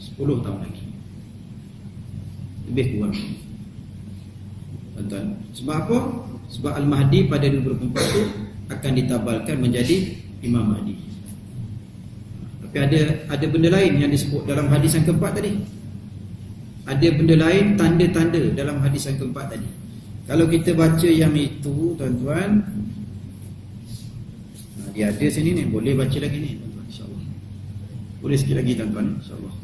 10 tahun lagi, lebih kurang, tuan-tuan. Sebab apa? Sebab Al-Mahdi pada 2024 itu akan ditabalkan menjadi Imam Mahdi. Tapi ada benda lain yang disebut dalam hadis yang keempat tadi. Ada benda lain, tanda-tanda dalam hadis yang keempat tadi. Kalau kita baca yang itu, tuan-tuan, dia ada sini ni, boleh baca lagi ni, tuan-tuan, insya-Allah. Boleh sikit lagi, tuan-tuan, insya-Allah.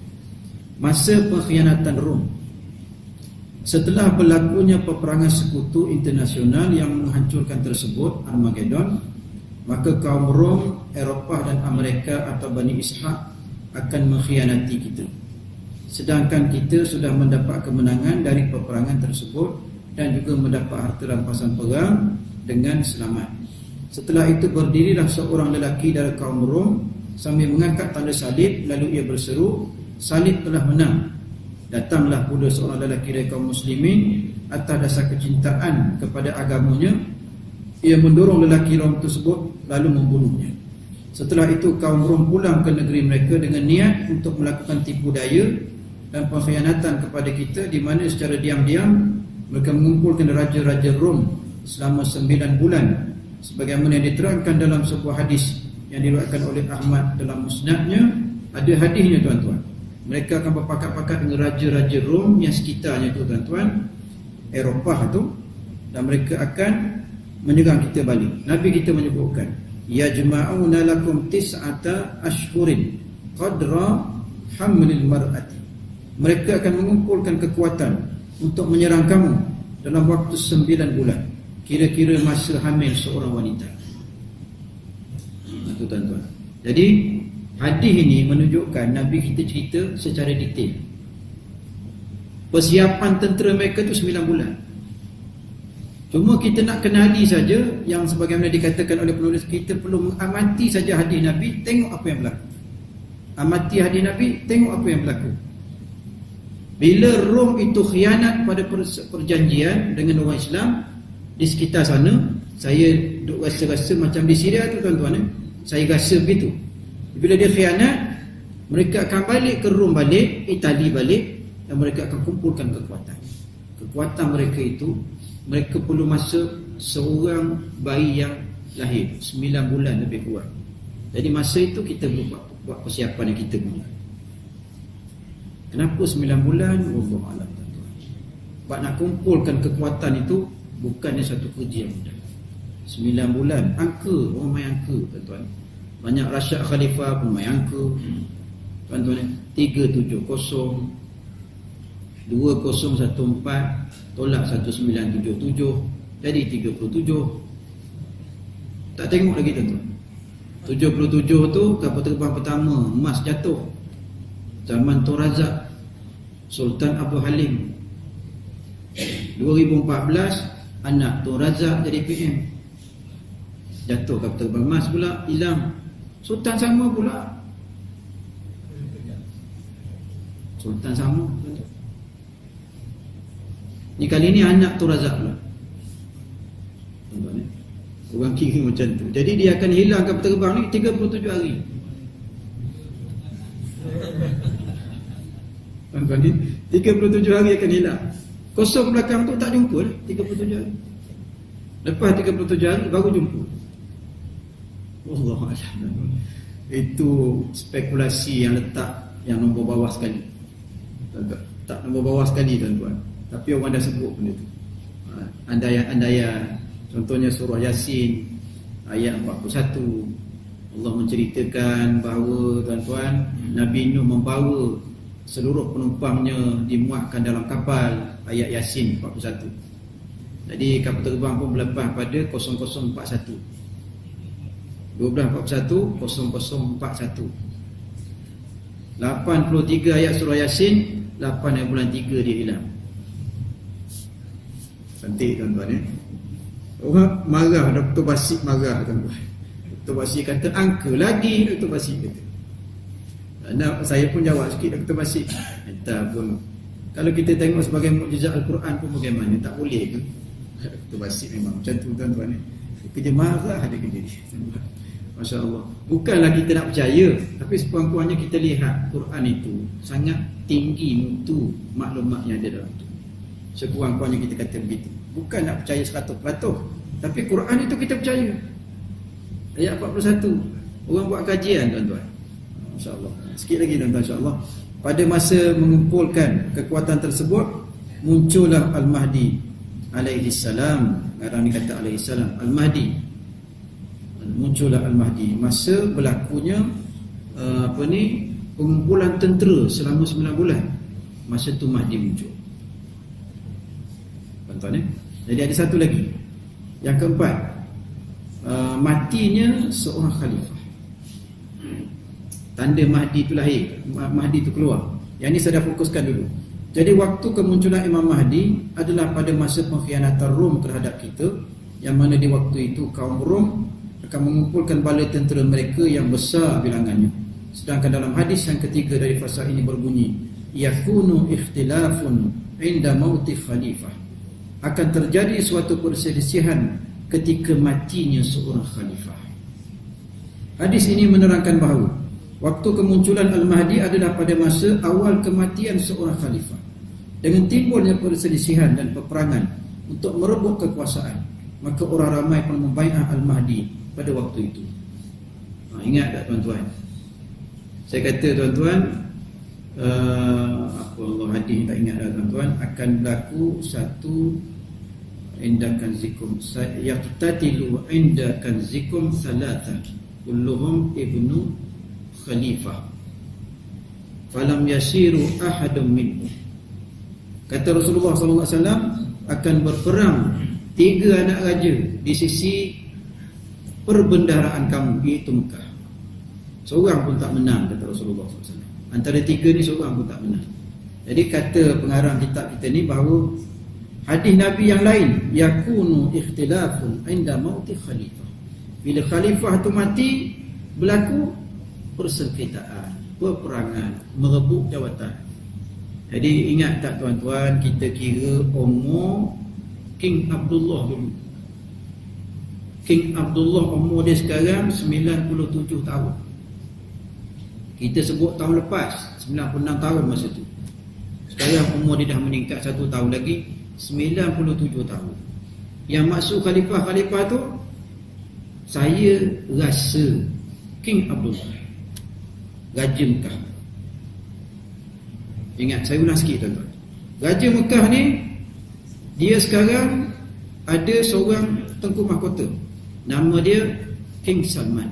Masa pengkhianatan Rom. Setelah berlakunya peperangan sekutu internasional yang menghancurkan tersebut, Armageddon, maka kaum Rom, Eropah dan Amerika atau Bani Ishaq akan mengkhianati kita. Sedangkan kita sudah mendapat kemenangan dari peperangan tersebut dan juga mendapat harta rampasan perang dengan selamat. Setelah itu berdirilah seorang lelaki dari kaum Rom sambil mengangkat tanda salib, lalu ia berseru, salib telah menang. Datanglah pula seorang lelaki dari kaum muslimin atas dasar kecintaan kepada agamanya. Ia mendorong lelaki Rom tersebut lalu membunuhnya. Setelah itu kaum Rom pulang ke negeri mereka dengan niat untuk melakukan tipu daya dan pengkhianatan kepada kita, di mana secara diam-diam mereka mengumpulkan raja-raja Rom selama 9 bulan, sebagaimana yang diterangkan dalam sebuah hadis yang diriwayatkan oleh Ahmad dalam musnadnya. Ada hadisnya, tuan-tuan. Mereka akan berpakat-pakat dengan raja-raja Rom yang sekitarnya tu, tuan-tuan, Eropah tu, dan mereka akan menyerang kita balik. Nabi kita menyebutkan, ya jama'una lakum tis'ata ashhurin qadra hamlil mar'ati. Mereka akan mengumpulkan kekuatan untuk menyerang kamu dalam waktu 9 bulan, kira-kira masa hamil seorang wanita. Itu, tuan-tuan. Jadi hadis ini menunjukkan Nabi kita cerita secara detail persiapan tentera mereka tu 9 bulan. Cuma kita nak kenali saja, yang sebagaimana dikatakan oleh penulis, kita perlu mengamati saja hadis Nabi, tengok apa yang berlaku. Amati hadis Nabi, tengok apa yang berlaku. Bila Rom itu khianat pada perjanjian dengan orang Islam di sekitar sana, saya duk rasa-rasa macam di Syria tu, tuan-tuan, saya rasa begitu. Bila dia khianat, mereka akan balik ke Rom balik, Itali balik, dan mereka akan kumpulkan kekuatan. Kekuatan mereka itu, mereka perlu masa seorang bayi yang lahir 9 bulan lebih kurang. Jadi masa itu kita perlu buat persiapan yang kita punya. Kenapa 9 bulan? Wallahu a'lam, tuan-tuan. Sebab nak kumpulkan kekuatan itu bukannya satu kerja yang mudah. 9 bulan, angka, orang main angka, tuan-tuan. Banyak Rasyad Khalifah pun main angka, tuan-tuan. 370 2014 tolak 1977, jadi 37. Tak tengok lagi, tuan-tuan. 77 tu kapal terbang pertama emas jatuh zaman Tun Razak Sultan Abu Halim. 2014 anak Tun Razak jadi PM, jatuh kapal terbang emas pula, hilang. Sultan sama pula, Sultan sama. Ni kali ni anak Tun Razak pula. Orang kiri macam tu. Jadi dia akan hilang kapal terbang ni 37 hari. Tuan-tuan, 37 hari akan hilang. Kosong belakang tu tak jumpa 37 hari. Lepas 37 hari baru jumpa. Wallahu a'lam. Itu spekulasi yang letak yang nombor bawah sekali. Tak nombor bawah sekali, tuan-tuan. Tapi orang dah sebut benda tu. Andaian-andaian. Contohnya surah Yasin ayat 41. Allah menceritakan bahawa, tuan-tuan, Nabi Nuh membawa seluruh penumpangnya dimuatkan dalam kapal, ayat Yasin 41. Jadi kapal terbang pun berlepas pada 0041. 1241 0041. 83 ayat surah Yasin, 8 ayat bulan 3 dia hilang. Cantik, tuan-tuan, Orang marah, Dr. Basit marah, tuan-tuan. Dr. Basit kata angka lagi, Dr. Basit kata. Saya pun jawab sikit, Dr. Basit. Entah pun, kalau kita tengok sebagai mukjizat Al-Quran pun bagaimana, tak boleh ke? Dr. Basit memang macam tu, tuan-tuan. Kerja marah ada kerja dia. Masya Allah. Bukanlah kita nak percaya, tapi sekurang-kurangnya kita lihat Quran itu sangat tinggi mutu maklumat yang ada dalam itu. Sekurang-kurangnya kita kata begitu. Bukan nak percaya 100%, tapi Quran itu kita percaya. Ayat 41. Orang buat kajian tuan-tuan. Masya Allah. Sikit lagi tuan-tuan, insya Allah. Pada masa mengumpulkan kekuatan tersebut, muncullah Al-Mahdi alaihi salam. Kadang ni kata alaihi salam, Al-Mahdi. Muncullah Al-Mahdi. Masa berlakunya pengumpulan tentera selama 9 bulan. Masa tu Mahdi muncul. Tuan-tuan, jadi ada satu lagi. Yang keempat, matinya seorang khalifah. Tanda Mahdi itu lahir, Mahdi itu keluar. Yang ini saya dah fokuskan dulu. Jadi waktu kemunculan Imam Mahdi adalah pada masa pengkhianatan Rom terhadap kita, yang mana di waktu itu kaum Rom akan mengumpulkan bala tentera mereka yang besar bilangannya. Sedangkan dalam hadis yang ketiga dari fasa ini berbunyi, yakunu ikhtilafun inda mauti khalifah. Akan terjadi suatu perselisihan ketika matinya seorang khalifah. Hadis ini menerangkan bahawa waktu kemunculan Al-Mahdi adalah pada masa awal kematian seorang khalifah. Dengan timbulnya perselisihan dan peperangan untuk merebut kekuasaan, maka orang ramai pun membai'ah Al-Mahdi pada waktu itu. Ingat tak tuan-tuan? Saya kata tuan-tuan, apa Allah hadis tak ingat dah tuan-tuan, akan berlaku satu indakan zikum yaqtatilu indakan zikum thalatha kulluhum ibnu khalifah falam yasiru ahadun minhum. Kata Rasulullah SAW, akan berperang 3 anak raja di sisi perbendaharaan kamu, iaitu Mekah. Seorang pun tak menang, kata Rasulullah SAW. Antara 3 ni seorang pun tak menang. Jadi kata pengarang kitab kita ni bahawa hadis Nabi yang lain, yakunu ikhtilafun inda mauti khalifah. Bila khalifah tu mati, berlaku persengketaan, peperangan, merebut jawatan. Jadi ingat tak tuan-tuan, kita kira umur King Abdullah dulu. King Abdullah umur dia sekarang 97 tahun. Kita sebut tahun lepas 96 tahun masa tu. Sekarang umur dia dah meningkat 1 tahun lagi, 97 tahun. Yang maksud khalifah-khalifah tu, saya rasa King Abdullah, Raja Mekah. Ingat, saya ulang sikit tuan-tuan. Raja Mekah ni, dia sekarang ada seorang tengku mahkota. Nama dia King Salman.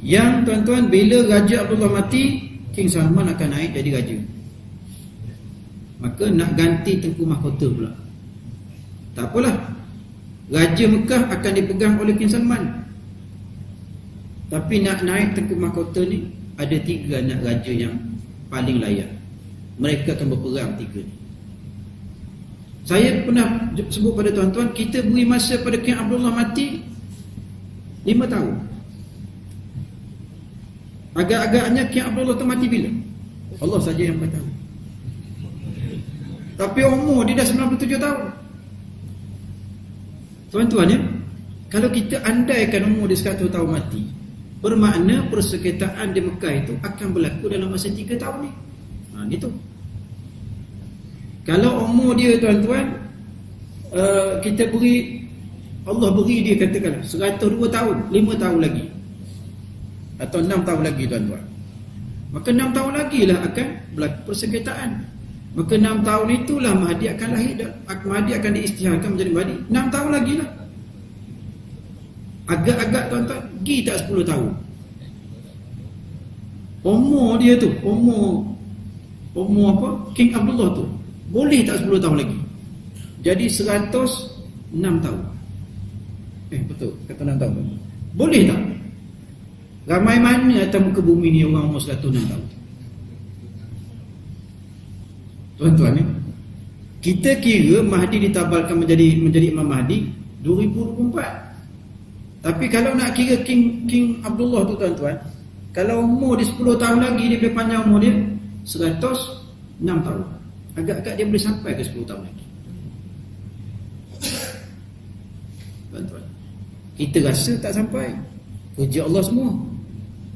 Yang tuan-tuan, bila Raja Abdullah mati, King Salman akan naik jadi raja. Maka nak ganti tengku mahkota pula. Tak apalah, Raja Mekah akan dipegang oleh King Salman. Tapi nak naik tengku mahkota ni, ada 3 anak raja yang paling layak. Mereka akan berperang 3 ni. Saya pernah sebut pada tuan-tuan, kita beri masa pada King Abdullah mati 5 tahun. Agak-agaknya King Abdullah tu mati bila? Allah saja yang tahu. Tapi umur dia dah 97 tahun. Tuan-tuan ya, kalau kita andaikan umur dia 100 tahun mati, bermakna persengketaan di Mekah itu akan berlaku dalam masa 3 tahun ni. Gitu. Kalau umur dia tuan-tuan, kita beri, Allah beri dia katakanlah 102 tahun, 5 tahun lagi, atau 6 tahun lagi tuan-tuan, maka 6 tahun lagi lah akan berlaku persengketaan. Maka 6 tahun itulah Mahdi akan lahir, dan Mahdi akan diisytiharkan menjadi Mahdi. 6 tahun lagi lah. Agak-agak tuan-tuan, pergi tak 10 tahun. Umur dia tu, umur apa? King Abdullah tu, boleh tak 10 tahun lagi? Jadi 106 tahun. Betul, kata 6 tahun. Boleh tak? Ramai mana atas muka bumi ni orang umur 106 tahun? Tuan-tuan ni, kita kira Mahdi ditabalkan menjadi Imam Mahdi 2024. Tapi kalau nak kira King Abdullah tu tuan-tuan, kalau umur dia 10 tahun lagi, dia boleh panjang umur dia 106 tahun. Agak-agak dia boleh sampai ke 10 tahun lagi. Tuan-tuan, Kita rasa tak sampai. Kerja Allah semua.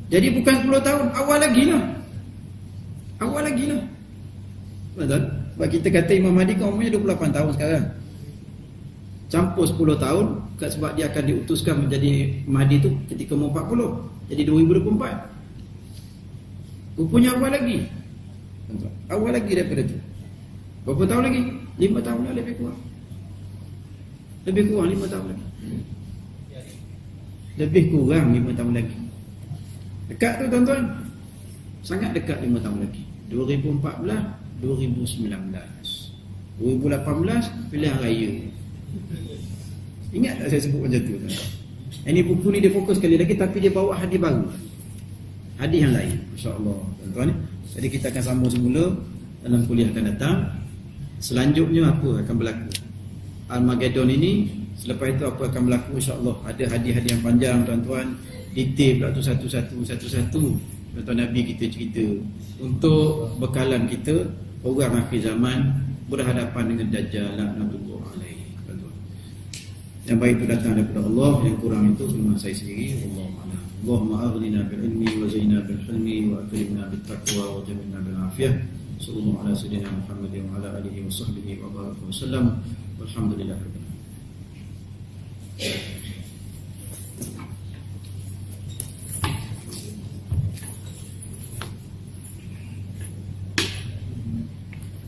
Jadi bukan 10 tahun, awal lagi lah. Awal lagi lah. Betul? Sebab kita kata Imam Mahdi kan umurnya 28 tahun sekarang. Campur 10 tahun, sebab dia akan diutuskan menjadi Mahdi tu ketika umur 40. Jadi 2024. Rupanya awal lagi. Awal lagi daripada tu. Berapa tahun lagi? 5 tahun lah lebih kurang. Lebih kurang 5 tahun lagi. Lebih kurang 5 tahun lagi. Dekat tu tuan-tuan. Sangat dekat 5 tahun lagi. 2014, 2019, 2018 pilihan raya. Ingat tak saya sebut macam tu tuan-tuan? Ini buku ni dia fokus sekali lagi, tapi dia bawa hadis baru, hadis yang lain, insya-Allah tuan-tuan. Jadi kita akan sambung semula dalam kuliah akan datang. Selanjutnya apa akan berlaku Armageddon ini. Selepas itu apa akan berlaku, insya-Allah. Ada hadis-hadis yang panjang tuan-tuan, detail pula tu satu-satu tuan-tuan Nabi kita cerita untuk bekalan kita orang akhir zaman berhadapan dengan Dajjal laknatullah alaihi. Yang baik itu datang daripada Allah, yang kurang itu firman saya sendiri. Allahumma'ala Allahumma aghnina bil ilmi wa zaina bil hilmi wa akrimna bit taqwa wa jamilna bil afiyah. Sallallahu ala sayyidina Muhammadin wa ala alihi wa sahbihi wa baraka wa sallam. Walhamdulillahirabbil alamin.